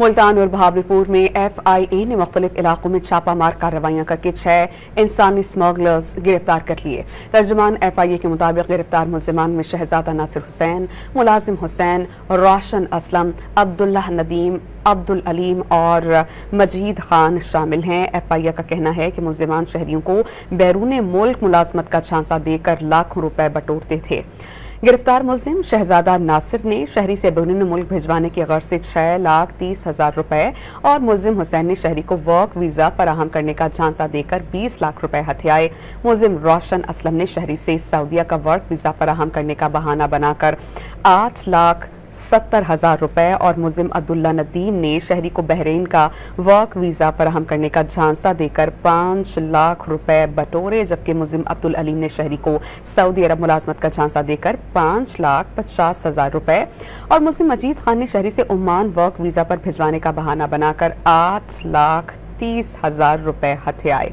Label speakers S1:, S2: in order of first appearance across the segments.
S1: मुल्तान और बहावलपुर में FIA ने मुख्तलिफ इलाकों में छापामार कार्रवाइयां करके 6 इंसानी स्मगलर्स गिरफ्तार कर लिए। तर्जुमान FIA के मुताबिक गिरफ्तार मुल्जिमान में शहजादा नासिर हुसैन, मुलाजिम हुसैन, रोशन असलम, अब्दुल्ला नदीम, अब्दुल अलीम और मजीद खान शामिल हैं। FIA का कहना है कि मुल्जिमान शहरियों को बैरून मुल्क मुलाजमत का झांसा देकर लाखों रुपए बटोरते थे। गिरफ्तार मुल्जिम शहजादा नासिर ने शहरी से बैरून मुल्क भिजवाने की गर्ज से 6,30,000 रुपए और मुल्जिम हुसैन ने शहरी को वर्क वीज़ा फराहम करने का झांसा देकर 20 लाख रुपए हथियाए। मुल्जिम रोशन असलम ने शहरी से सऊदीया का वर्क वीज़ा फराहम करने का बहाना बनाकर 8,70,000 रुपए और मुल्जिम अब्दुल्ला नदीम ने शहरी को बहरीन का वर्क वीज़ा फराहम करने का झांसा देकर 5 लाख रुपए बटोरे, जबकि मुल्जिम अब्दुल अलीम ने शहरी को सऊदी अरब मुलाजमत का झांसा देकर 5,50,000 रुपए और मुल्जिम मजीद खान ने शहरी से ओमान वर्क वीज़ा पर भिजवाने का बहाना बनाकर 8,30,000 रुपए हथियाए।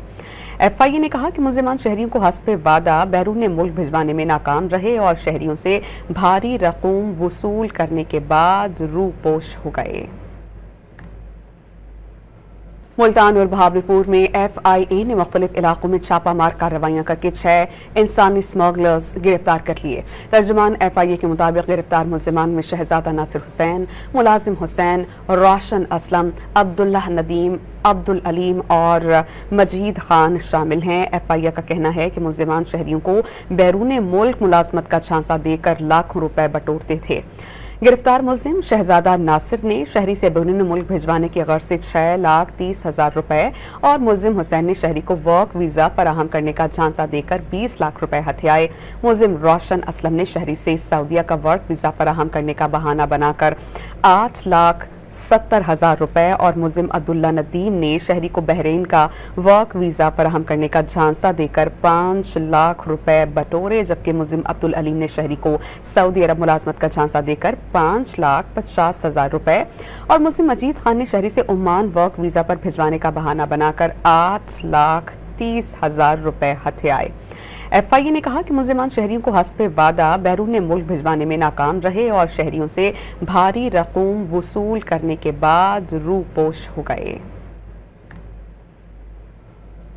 S1: FIA ने कहा कि मुल्जिमान शहरियों को हस्बे वादा बैरून मुल्क भिजवाने में नाकाम रहे और शहरियों से भारी रकूम वसूल करने के बाद रूपोश हो गए। मुल्तान और बहावलपुर में FIA ने मुख्तलिफ इलाकों में छापामार कार्रवाइयां करके 6 इंसानी स्मगलर्स गिरफ्तार कर लिए। तर्जुमान FIA के मुताबिक गिरफ्तार मुल्जिमान में शहजादा नासिर हुसैन, मुलाजिम हुसैन, रोशन असलम, अब्दुल्ला नदीम, अब्दुल अलीम और मजीद खान शामिल हैं। FIA का कहना है कि मुल्जिमान शहरियों को बैरून मुल्क मुलाजमत का झांसा देकर लाखों रुपए बटोरते थे। गिरफ्तार मुल्जिम शहजादा नासिर ने शहरी से बैरून मुल्क भिजवाने की गर्ज से 6,30,000 रुपए और मुल्जिम हुसैन ने शहरी को वर्क वीज़ा फराहम करने का झांसा देकर 20 लाख रुपए हथियाए। मुल्जिम रोशन असलम ने शहरी से सऊदीया का वर्क वीज़ा फराहम करने का बहाना बनाकर 8,70,000 रुपए और मुल्जिम अब्दुल्ला नदीम ने शहरी को बहरीन का वर्क वीज़ा फराहम करने का झांसा देकर 5 लाख रुपए बटोरे, जबकि मुल्जिम अब्दुल अलीम ने शहरी को सऊदी अरब मुलाजमत का झांसा देकर 5,50,000 रुपए और मुल्जिम मजीद खान ने शहरी से ओमान वर्क वीज़ा पर भिजवाने का बहाना बनाकर 8,30,000 रुपए हथियाए। FIA ने कहा कि मुल्जिमान शहरियों को हस्बे वादा बैरून मुल्क भिजवाने में नाकाम रहे और शहरियों से भारी रकूम वसूल करने के बाद रूपोश हो गए।